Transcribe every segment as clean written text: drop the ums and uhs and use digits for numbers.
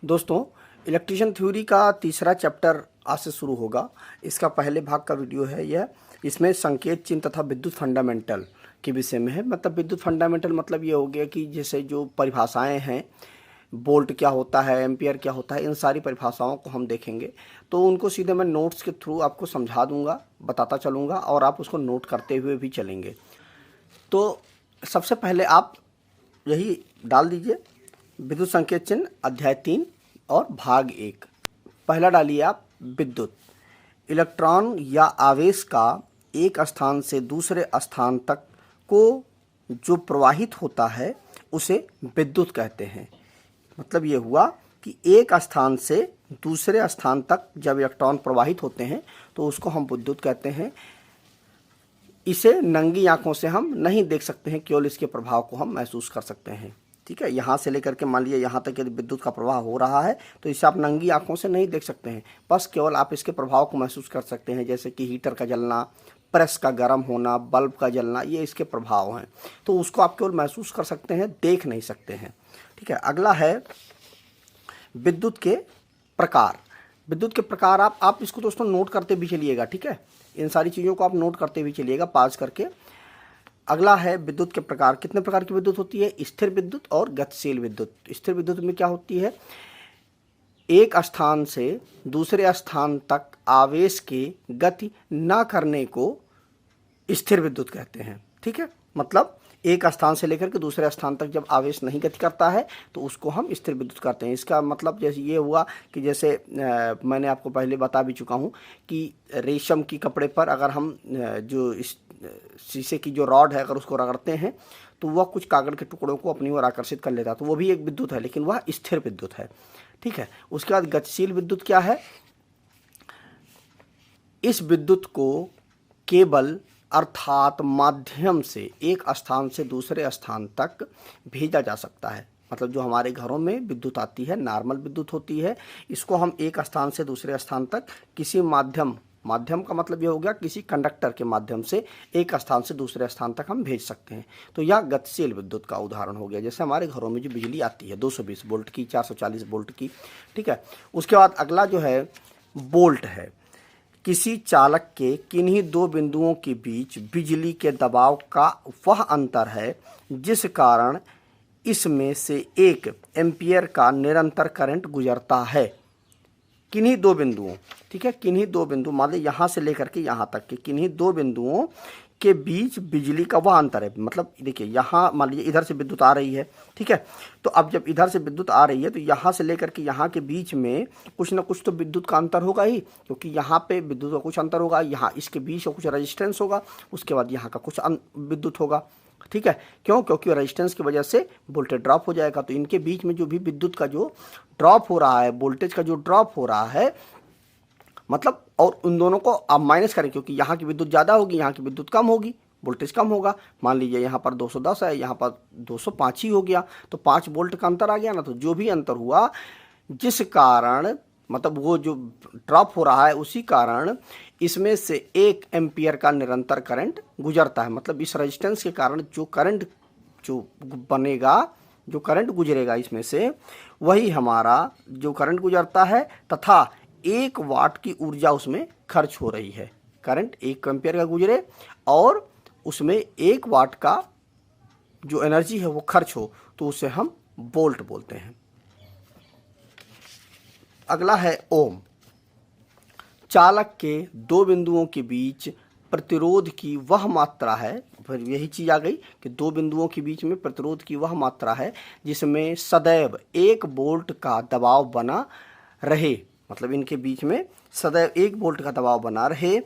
दोस्तों, electrician theory का तीसरा चैप्टर आज से शुरू होगा। इसका पहले भाग का वीडियो है यह। इसमें संकेत चिन्ह तथा विद्युत फंडामेंटल के विषय में है। मतलब विद्युत फंडामेंटल मतलब ये हो गया कि जैसे जो परिभाषाएं हैं, वोल्ट क्या होता है, एम्पियर क्या होता है, इन सारी परिभाषाओं को हम देखेंगे। तो उनको सीधे मैं नोट्स के थ्रू आपको समझा दूंगा, बताता चलूँगा और आप उसको नोट करते हुए भी चलेंगे। तो सबसे पहले आप यही डाल दीजिए, विद्युत संकेत चिन्ह अध्याय 3 और भाग 1। पहला डालिए आप, विद्युत। इलेक्ट्रॉन या आवेश का एक स्थान से दूसरे स्थान तक को जो प्रवाहित होता है उसे विद्युत कहते हैं। मतलब ये हुआ कि एक स्थान से दूसरे स्थान तक जब इलेक्ट्रॉन प्रवाहित होते हैं तो उसको हम विद्युत कहते हैं। इसे नंगी आंखों से हम नहीं देख सकते हैं, केवल इसके प्रभाव को हम महसूस कर सकते हैं। ठीक है, यहाँ से लेकर के मान लीजिए यहाँ तक यदि विद्युत का प्रवाह हो रहा है तो इसे आप नंगी आंखों से नहीं देख सकते हैं, बस केवल आप इसके प्रभाव को महसूस कर सकते हैं। जैसे कि हीटर का जलना, प्रेस का गर्म होना, बल्ब का जलना, ये इसके प्रभाव हैं। तो उसको आप केवल महसूस कर सकते हैं, देख नहीं सकते हैं। ठीक है, अगला है विद्युत के प्रकार। विद्युत के प्रकार आप इसको दोस्तों नोट करते भी चलिएगा। ठीक है, इन सारी चीज़ों को आप नोट करते भी चलिएगा पास करके। अगला है विद्युत के प्रकार। कितने प्रकार की विद्युत होती है? स्थिर विद्युत और गतिशील विद्युत। स्थिर विद्युत में क्या होती है? एक स्थान से दूसरे स्थान तक आवेश की गति न करने को स्थिर विद्युत कहते हैं। ठीक है, मतलब एक स्थान से लेकर के दूसरे स्थान तक जब आवेश नहीं गति करता है तो उसको हम स्थिर विद्युत कहते हैं। इसका मतलब जैसे ये हुआ कि जैसे मैंने आपको पहले बता भी चुका हूँ कि रेशम की कपड़े पर अगर हम जो शीशे की जो रॉड है अगर उसको रगड़ते हैं तो वह कुछ कागज के टुकड़ों को अपनी ओर आकर्षित कर लेता है, तो वो भी एक विद्युत है, लेकिन वह स्थिर विद्युत है। ठीक है, उसके बाद गतिशील विद्युत क्या है? इस विद्युत को केबल अर्थात माध्यम से एक स्थान से दूसरे स्थान तक भेजा जा सकता है। मतलब जो हमारे घरों में विद्युत आती है, नॉर्मल विद्युत होती है, इसको हम एक स्थान से दूसरे स्थान तक किसी माध्यम का मतलब ये हो गया किसी कंडक्टर के माध्यम से एक स्थान से दूसरे स्थान तक हम भेज सकते हैं। तो यह गतिशील विद्युत का उदाहरण हो गया। जैसे हमारे घरों में जो बिजली आती है 220 वोल्ट की, 440 वोल्ट की। ठीक है, उसके बाद अगला जो है वोल्ट है। किसी चालक के किन्हीं दो बिंदुओं के बीच बिजली के दबाव का वह अंतर है जिस कारण इसमें से एक एम्पियर का निरंतर करंट गुजरता है। किन्हीं दो बिंदुओं, ठीक है, किन्हीं दो बिंदु, मान लीजिए यहाँ से लेकर के यहाँ तक के किन्हीं दो बिंदुओं के बीच बिजली का वह अंतर है। मतलब देखिए, यहाँ मान लीजिए इधर से विद्युत आ रही है। ठीक है, तो अब जब इधर से विद्युत आ रही है तो यहाँ से लेकर के यहाँ के बीच में कुछ ना कुछ तो विद्युत का अंतर होगा ही, क्योंकि यहाँ पे विद्युत का कुछ अंतर होगा, यहाँ इसके बीच का कुछ रेजिस्टेंस होगा, उसके बाद यहाँ का कुछ विद्युत होगा। ठीक है, क्यों? क्योंकि रेजिस्टेंस की वजह से वोल्टेज ड्रॉप हो जाएगा। तो इनके बीच में जो भी विद्युत का जो ड्रॉप हो रहा है, वोल्टेज का जो ड्रॉप हो रहा है, मतलब, और उन दोनों को आप माइनस करें, क्योंकि यहाँ की विद्युत ज़्यादा होगी, यहाँ की विद्युत कम होगी, वोल्टेज कम होगा। मान लीजिए यहाँ पर 210 है, यहाँ पर 205 ही हो गया, तो 5 वोल्ट का अंतर आ गया ना। तो जो भी अंतर हुआ जिस कारण, मतलब वो जो ड्रॉप हो रहा है उसी कारण इसमें से 1 एम्पियर का निरंतर करंट गुजरता है। मतलब इस रेजिस्टेंस के कारण जो करंट जो बनेगा, जो करंट गुजरेगा इसमें से, वही हमारा जो करंट गुजरता है तथा 1 वाट की ऊर्जा उसमें खर्च हो रही है। करंट 1 एम्पियर का गुजरे और उसमें 1 वाट का जो एनर्जी है वो खर्च हो, तो उसे हम वोल्ट बोलते हैं। अगला है ओम। चालक के दो बिंदुओं के बीच प्रतिरोध की वह मात्रा है, फिर यही चीज आ गई कि दो बिंदुओं के बीच में प्रतिरोध की वह मात्रा है जिसमें सदैव 1 वोल्ट का दबाव बना रहे। मतलब इनके बीच में सदैव 1 वोल्ट का दबाव बना रहे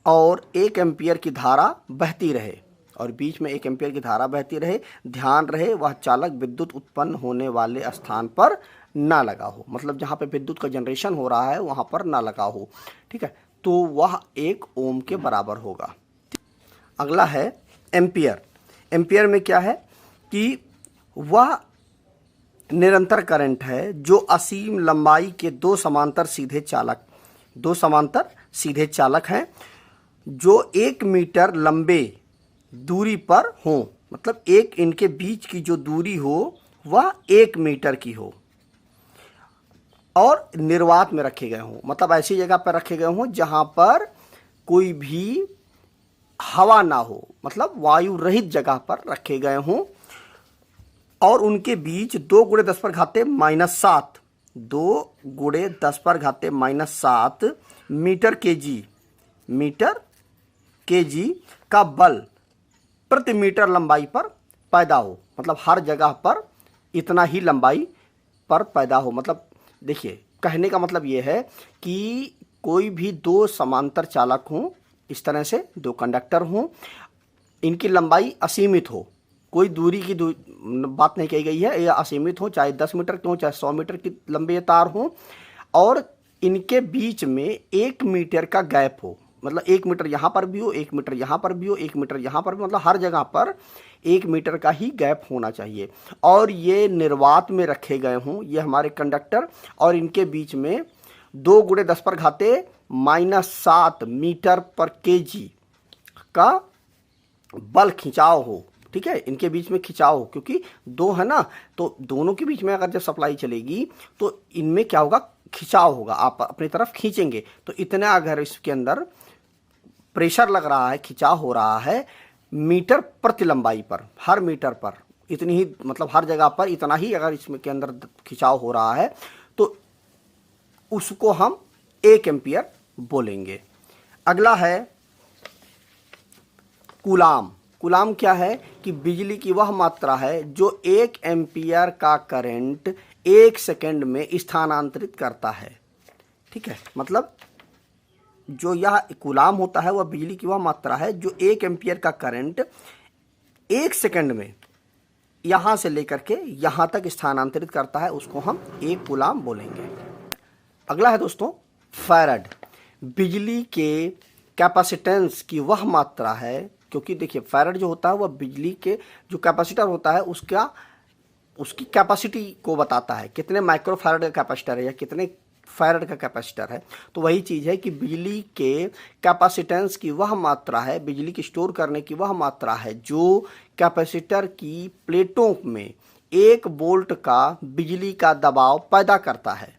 और 1 एम्पियर की धारा बहती रहे, और बीच में 1 एम्पियर की धारा बहती रहे। ध्यान रहे वह चालक विद्युत उत्पन्न होने वाले स्थान पर ना लगा हो। मतलब जहाँ पे विद्युत का जनरेशन हो रहा है वहाँ पर ना लगा हो। ठीक है, तो वह 1 ओम के बराबर होगा। अगला है एम्पियर। एम्पियर में क्या है कि वह निरंतर करंट है जो असीम लंबाई के दो समांतर सीधे चालक हैं जो 1 मीटर लंबे दूरी पर हो। मतलब एक इनके बीच की जो दूरी हो वह 1 मीटर की हो। और निर्वात में रखे गए हों, मतलब ऐसी जगह पर रखे गए हों जहां पर कोई भी हवा ना हो, मतलब वायु रहित जगह पर रखे गए हों, और उनके बीच 2 × 10⁻⁻7 2 × 10⁻⁻7 मीटर केजी का बल प्रति मीटर लंबाई पर पैदा हो, मतलब हर जगह पर इतना ही लंबाई पर पैदा हो। मतलब देखिए, कहने का मतलब ये है कि कोई भी 2 समांतर चालक हों, इस तरह से 2 कंडक्टर हों, इनकी लंबाई असीमित हो, कोई दूरी की बात नहीं कही गई है, यह असीमित हो, चाहे 10 मीटर की हो, चाहे 100 मीटर की लंबे तार हो, और इनके बीच में 1 मीटर का गैप हो, मतलब 1 मीटर यहाँ पर भी हो, 1 मीटर यहाँ पर भी हो, 1 मीटर यहाँ पर भी, मतलब हर जगह पर 1 मीटर का ही गैप होना चाहिए। और ये निर्वात में रखे गए हों, ये हमारे कंडक्टर, और इनके बीच में 2 × 10⁻⁻7 मीटर पर केजी का बल खिंचाव हो। ठीक है, इनके बीच में खिंचाव हो, क्योंकि 2 है ना, तो दोनों के बीच में अगर जब सप्लाई चलेगी तो इनमें क्या होगा, खिंचाव होगा, आप अपनी तरफ खींचेंगे, तो इतना अगर इसके अंदर प्रेशर लग रहा है, खिंचाव हो रहा है मीटर प्रति लंबाई पर, हर मीटर पर इतनी ही, मतलब हर जगह पर इतना ही अगर इसमें के अंदर खिंचाव हो रहा है, तो उसको हम 1 एम्पियर बोलेंगे। अगला है कूलाम। कूलाम क्या है कि बिजली की वह मात्रा है जो 1 एम्पियर का करंट 1 सेकंड में स्थानांतरित करता है। ठीक है, मतलब जो यह कूलाम होता है वह बिजली की वह मात्रा है जो 1 एम्पियर का करंट 1 सेकंड में यहां से लेकर के यहां तक स्थानांतरित करता है, उसको हम 1 कूलाम बोलेंगे। अगला है दोस्तों फैराड। बिजली के कैपेसिटेंस की वह मात्रा है, क्योंकि देखिए फैराड जो होता है वह बिजली के जो कैपेसिटर होता है उसकी कैपेसिटी को बताता है, कितने माइक्रो फैराड का कैपेसिटर है या कितने फैराड का कैपेसिटर है। तो वही चीज़ है कि बिजली के कैपेसिटेंस की वह मात्रा है, बिजली की स्टोर करने की वह मात्रा है जो कैपेसिटर की प्लेटों में 1 वोल्ट का बिजली का दबाव पैदा करता है।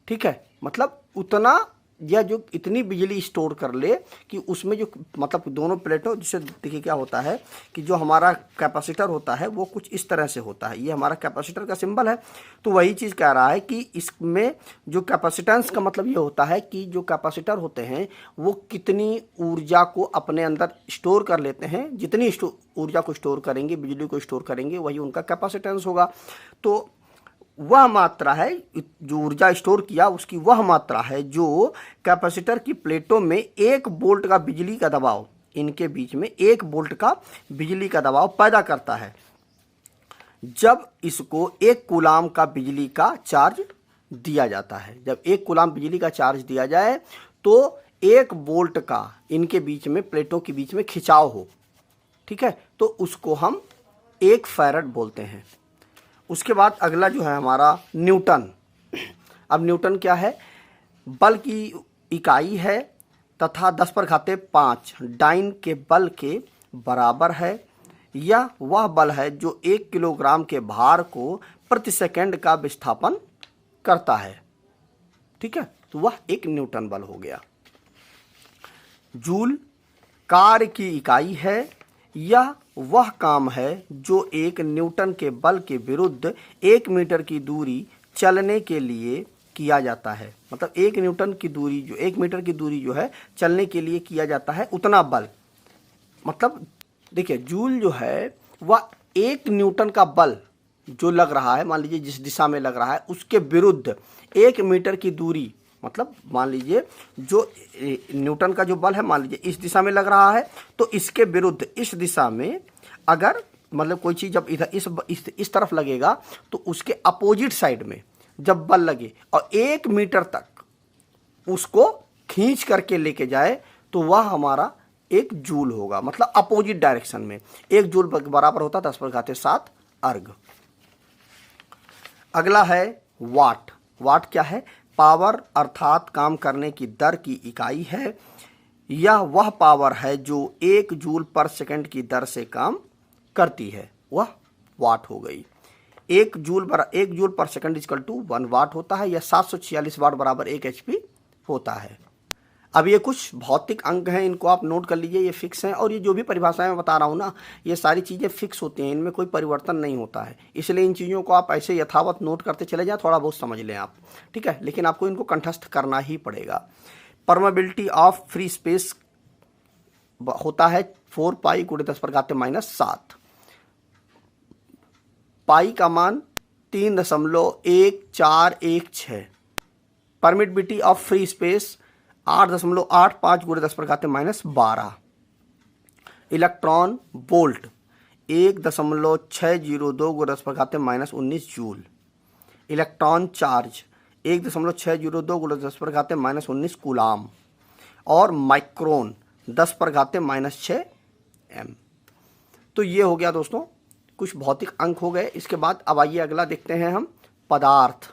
ठीक है, मतलब उतना या जो इतनी बिजली स्टोर कर ले कि उसमें जो मतलब दोनों प्लेटों, जिससे देखिए क्या होता है कि जो हमारा कैपेसिटर होता है वो कुछ इस तरह से होता है, ये हमारा कैपेसिटर का सिंबल है। तो वही चीज़ कह रहा है कि इसमें जो कैपेसिटेंस का मतलब ये होता है कि जो कैपेसिटर होते हैं वो कितनी ऊर्जा को अपने अंदर स्टोर कर लेते हैं, जितनी ऊर्जा को स्टोर करेंगे, बिजली को स्टोर करेंगे, वही उनका कैपेसिटेंस होगा। तो वह मात्रा है जो ऊर्जा स्टोर किया, उसकी वह मात्रा है जो कैपेसिटर की प्लेटों में 1 वोल्ट का बिजली का दबाव, इनके बीच में 1 वोल्ट का बिजली का दबाव पैदा करता है। जब इसको 1 कूलाम का बिजली का चार्ज दिया जाता है, जब 1 कूलाम बिजली का चार्ज दिया जाए तो 1 वोल्ट का इनके बीच में, प्लेटों के बीच में खिंचाव हो। ठीक है, तो उसको हम 1 फैराड बोलते हैं। उसके बाद अगला जो है हमारा न्यूटन। अब न्यूटन क्या है, बल की इकाई है तथा 10⁵ डाइन के बल के बराबर है। यह वह बल है जो 1 किलोग्राम के भार को प्रति सेकंड का विस्थापन करता है। ठीक है, तो वह 1 न्यूटन बल हो गया। जूल कार्य की इकाई है। यह वह काम है जो 1 न्यूटन के बल के विरुद्ध 1 मीटर की दूरी चलने के लिए किया जाता है। मतलब 1 न्यूटन की दूरी, जो 1 मीटर की दूरी जो है चलने के लिए किया जाता है, उतना बल। मतलब देखिए जूल जो है वह 1 न्यूटन का बल जो लग रहा है, मान लीजिए जिस दिशा में लग रहा है उसके विरुद्ध 1 मीटर की दूरी, मतलब मान लीजिए जो न्यूटन का जो बल है, मान लीजिए इस दिशा में लग रहा है, तो इसके विरुद्ध इस दिशा में अगर मतलब कोई चीज़ जब इधर इस तरफ लगेगा तो उसके अपोजिट साइड में जब बल लगे और 1 मीटर तक उसको खींच करके लेके जाए तो वह हमारा 1 जूल होगा। मतलब अपोजिट डायरेक्शन में 1 जूल बराबर होता 10⁻⁷ अर्ग। अगला है वाट। वाट क्या है, पावर अर्थात काम करने की दर की इकाई है। यह वह पावर है जो 1 जूल पर सेकंड की दर से काम करती है, वह वाट हो गई। 1 जूल पर सेकंड इक्वल टू 1 वाट होता है, या 746 वाट बराबर 1 HP होता है। अब ये कुछ भौतिक अंक हैं, इनको आप नोट कर लीजिए, ये फिक्स हैं। और ये जो भी परिभाषाएं मैं बता रहा हूँ ना, ये सारी चीज़ें फिक्स होती हैं, इनमें कोई परिवर्तन नहीं होता है। इसलिए इन चीज़ों को आप ऐसे यथावत नोट करते चले जाएं, थोड़ा बहुत समझ लें आप, ठीक है। लेकिन आपको इनको कंठस्थ करना ही पड़ेगा। परमेबिलिटी ऑफ फ्री स्पेस होता है 4 पाई × 10⁻⁻7। पाई का मान 3.1416। Permittivity of free space 8.85 × 10⁻12। Electron volt 1.602 × 10⁻19 joule. Electron charge 1.602 × 10⁻19 coulomb. और माइक्रोन 10⁻6 m। तो ये हो गया दोस्तों, कुछ भौतिक अंक हो गए। इसके बाद अब आइए अगला देखते हैं हम, पदार्थ।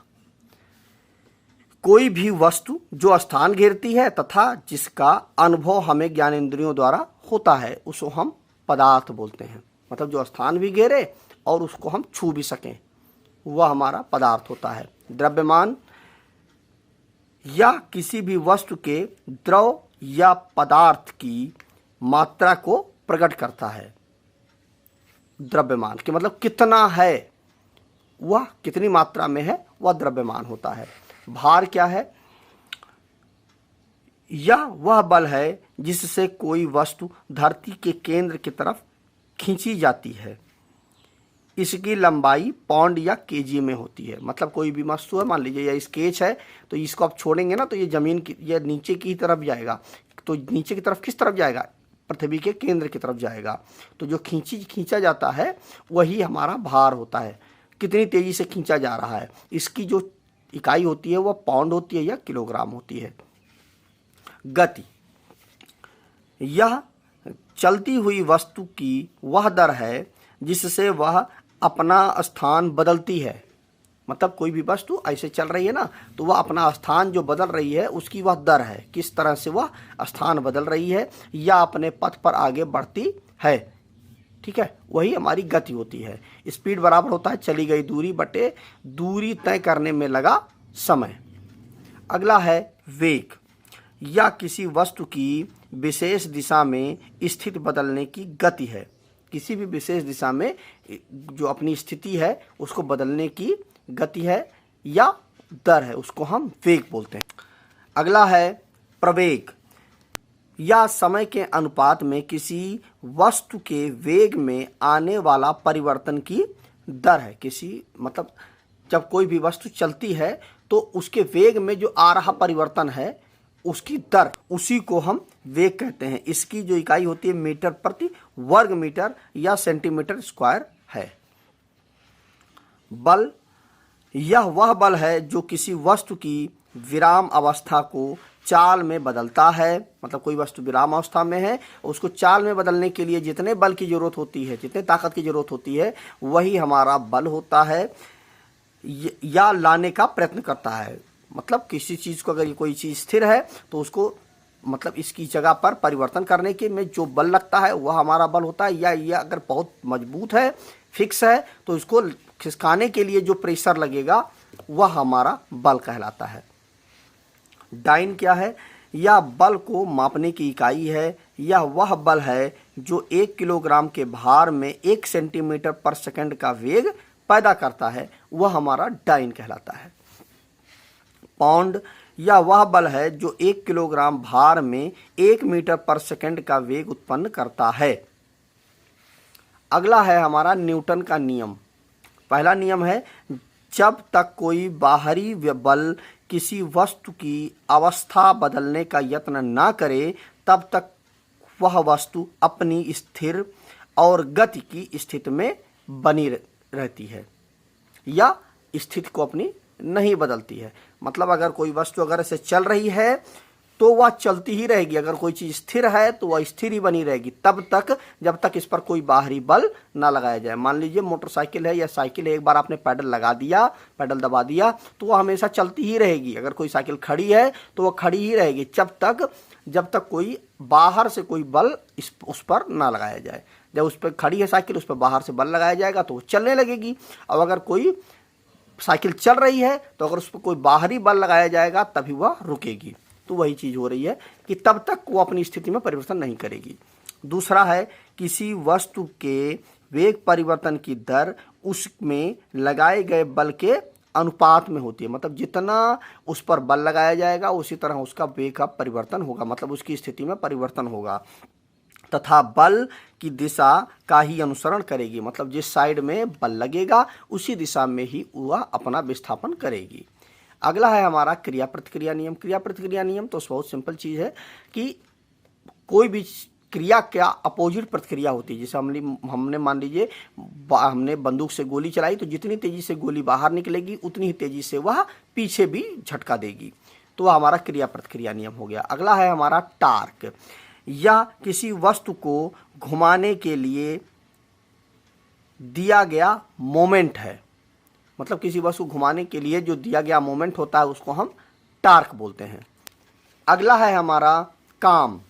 कोई भी वस्तु जो स्थान घेरती है तथा जिसका अनुभव हमें ज्ञानेंद्रियों द्वारा होता है, उसको हम पदार्थ बोलते हैं। मतलब जो स्थान भी घेरे और उसको हम छू भी सकें, वह हमारा पदार्थ होता है। द्रव्यमान या किसी भी वस्तु के द्रव या पदार्थ की मात्रा को प्रकट करता है। द्रव्यमान के मतलब कितना है, वह कितनी मात्रा में है, वह द्रव्यमान होता है। भार क्या है? यह वह बल है जिससे कोई वस्तु धरती के केंद्र की तरफ खींची जाती है। इसकी लंबाई पाउंड या केजी में होती है। मतलब कोई भी वस्तु है, मान लीजिए यह स्केच है, तो इसको आप छोड़ेंगे ना तो ये जमीन की, यह नीचे की तरफ जाएगा। तो नीचे की तरफ किस तरफ जाएगा? पृथ्वी के केंद्र की तरफ जाएगा। तो जो खींचा जाता है वही हमारा भार होता है। कितनी तेजी से खींचा जा रहा है, इसकी जो इकाई होती है वह पाउंड होती है या किलोग्राम होती है। गति, यह चलती हुई वस्तु की वह दर है जिससे वह अपना स्थान बदलती है। मतलब कोई भी वस्तु ऐसे चल रही है ना, तो वह अपना स्थान जो बदल रही है उसकी वह दर है, किस तरह से वह स्थान बदल रही है या अपने पथ पर आगे बढ़ती है। ठीक है, वही हमारी गति होती है। स्पीड बराबर होता है चली गई दूरी बटे दूरी तय करने में लगा समय। अगला है वेग, या किसी वस्तु की विशेष दिशा में स्थिति बदलने की गति है। किसी भी विशेष दिशा में जो अपनी स्थिति है उसको बदलने की गति है या दर है, उसको हम वेग बोलते हैं। अगला है प्रवेग, या समय के अनुपात में किसी वस्तु के वेग में आने वाला परिवर्तन की दर है। किसी मतलब जब कोई भी वस्तु चलती है तो उसके वेग में जो आ रहा परिवर्तन है उसकी दर, उसी को हम वेग कहते हैं। इसकी जो इकाई होती है मीटर प्रति वर्ग मीटर या सेंटीमीटर स्क्वायर है। बल, यह वह बल है जो किसी वस्तु की विराम अवस्था को चाल में बदलता है। मतलब कोई वस्तु विराम अवस्था में है, उसको चाल में बदलने के लिए जितने बल की जरूरत होती है, जितने ताकत की जरूरत होती है, वही हमारा बल होता है या लाने का प्रयत्न करता है। मतलब किसी चीज़ को, अगर कोई चीज़ स्थिर है तो उसको मतलब इसकी जगह पर परिवर्तन करने के में जो बल लगता है वह हमारा बल होता है। या यह अगर बहुत मजबूत है, फिक्स है, तो इसको खिसकाने के लिए जो प्रेशर लगेगा वह हमारा बल कहलाता है। डाइन क्या है? यह बल को मापने की इकाई है। यह वह बल है जो 1 किलोग्राम के भार में 1 सेंटीमीटर पर सेकंड का वेग पैदा करता है, वह हमारा डाइन कहलाता है। पाउंड, यह वह बल है जो 1 किलोग्राम भार में 1 मीटर पर सेकंड का वेग उत्पन्न करता है। अगला है हमारा न्यूटन का नियम। पहला नियम है, जब तक कोई बाहरी बल किसी वस्तु की अवस्था बदलने का यत्न ना करे, तब तक वह वस्तु अपनी स्थिर और गति की स्थिति में बनी रहती है या स्थिति को अपनी नहीं बदलती है। मतलब अगर कोई वस्तु अगर ऐसे चल रही है तो वह चलती ही रहेगी। अगर कोई चीज़ स्थिर है तो वह स्थिर ही बनी रहेगी तब तक जब तक इस पर कोई बाहरी बल ना लगाया जाए। मान लीजिए मोटरसाइकिल है या साइकिल है, एक बार आपने पैडल लगा दिया, पैडल दबा दिया तो वह हमेशा चलती ही रहेगी। अगर कोई साइकिल खड़ी है तो वह खड़ी ही रहेगी जब तक कोई बाहर से कोई बल उस पर ना लगाया जाए। जब उस पर खड़ी है साइकिल, उस पर बाहर से बल लगाया जाएगा तो वो चलने लगेगी। अब अगर कोई साइकिल चल रही है तो अगर उस पर कोई बाहरी बल लगाया जाएगा तभी वह रुकेगी। तो वही चीज़ हो रही है कि तब तक वो अपनी स्थिति में परिवर्तन नहीं करेगी। दूसरा है किसी वस्तु के वेग परिवर्तन की दर उसमें लगाए गए बल के अनुपात में होती है। मतलब जितना उस पर बल लगाया जाएगा उसी तरह उसका वेग का परिवर्तन होगा, मतलब उसकी स्थिति में परिवर्तन होगा तथा बल की दिशा का ही अनुसरण करेगी। मतलब जिस साइड में बल लगेगा उसी दिशा में ही वह अपना विस्थापन करेगी। अगला है हमारा क्रिया प्रतिक्रिया नियम। क्रिया प्रतिक्रिया नियम तो बहुत सिंपल चीज़ है कि कोई भी क्रिया क्या अपोजिट प्रतिक्रिया होती है। जैसे हमने मान लीजिए हमने बंदूक से गोली चलाई तो जितनी तेजी से गोली बाहर निकलेगी उतनी ही तेजी से वह पीछे भी झटका देगी। तो वह हमारा क्रिया प्रतिक्रिया नियम हो गया। अगला है हमारा टार्क। या किसी वस्तु को घुमाने के लिए दिया गया मोमेंट है। मतलब किसी वस्तु को घुमाने के लिए जो दिया गया मोमेंट होता है उसको हम टार्क बोलते हैं। अगला है हमारा काम।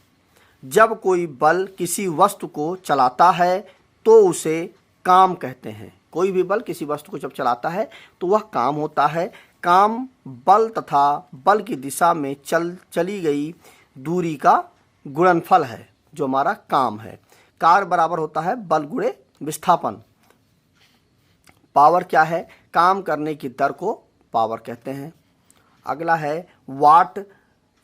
जब कोई बल किसी वस्तु को चलाता है तो उसे काम कहते हैं। कोई भी बल किसी वस्तु को जब चलाता है तो वह काम होता है। काम बल तथा बल की दिशा में चली गई दूरी का गुणनफल है, जो हमारा काम है। कार्य बराबर होता है बल गुणे विस्थापन। पावर क्या है? काम करने की दर को पावर कहते हैं। अगला है वाट।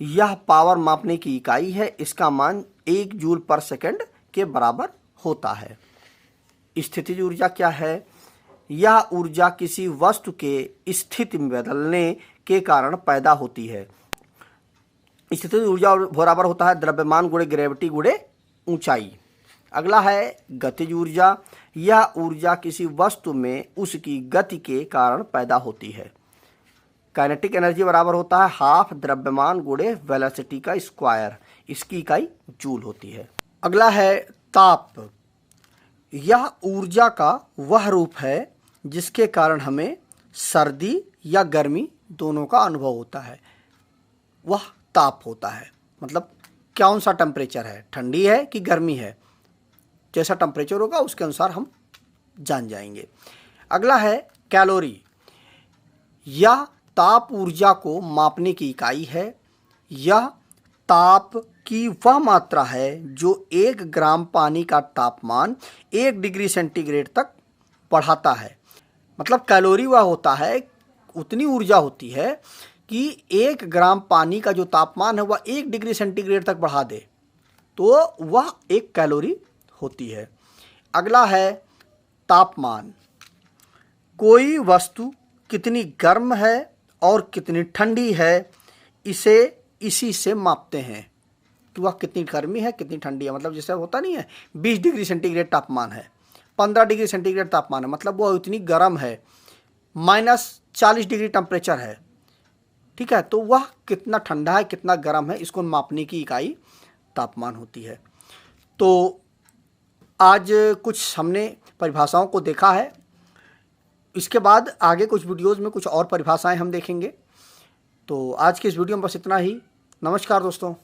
यह पावर मापने की इकाई है। इसका मान 1 जूल पर सेकंड के बराबर होता है। स्थितिज ऊर्जा क्या है? यह ऊर्जा किसी वस्तु के स्थिति में बदलने के कारण पैदा होती है। स्थितिज ऊर्जा बराबर होता है द्रव्यमान गुणे ग्रेविटी गुणे ऊंचाई। अगला है गतिज ऊर्जा। यह ऊर्जा किसी वस्तु में उसकी गति के कारण पैदा होती है। काइनेटिक एनर्जी बराबर होता है हाफ द्रव्यमान गुणे वेलोसिटी का स्क्वायर। इसकी इकाई जूल होती है। अगला है ताप। यह ऊर्जा का वह रूप है जिसके कारण हमें सर्दी या गर्मी दोनों का अनुभव होता है, वह ताप होता है। मतलब कौन सा टेम्परेचर है, ठंडी है कि गर्मी है, जैसा टेम्परेचर होगा उसके अनुसार हम जान जाएंगे। अगला है कैलोरी। यह ताप ऊर्जा को मापने की इकाई है। यह ताप की वह मात्रा है जो 1 ग्राम पानी का तापमान 1 डिग्री सेंटीग्रेड तक बढ़ाता है। मतलब कैलोरी वह होता है, उतनी ऊर्जा होती है कि 1 ग्राम पानी का जो तापमान है वह 1 डिग्री सेंटीग्रेड तक बढ़ा दे, तो वह 1 कैलोरी होती है। अगला है तापमान। कोई वस्तु कितनी गर्म है और कितनी ठंडी है इसी से मापते हैं कि वह कितनी गर्मी है कितनी ठंडी है। मतलब जैसे होता नहीं है 20 डिग्री सेंटीग्रेड तापमान है, 15 डिग्री सेंटीग्रेड तापमान है, मतलब वह इतनी गर्म है, -40 डिग्री टेम्परेचर है, ठीक है, तो वह कितना ठंडा है कितना गर्म है, इसको मापने की इकाई तापमान होती है। तो आज कुछ हमने परिभाषाओं को देखा है। इसके बाद आगे कुछ वीडियोस में कुछ और परिभाषाएं हम देखेंगे। तो आज के इस वीडियो में बस इतना ही। नमस्कार दोस्तों।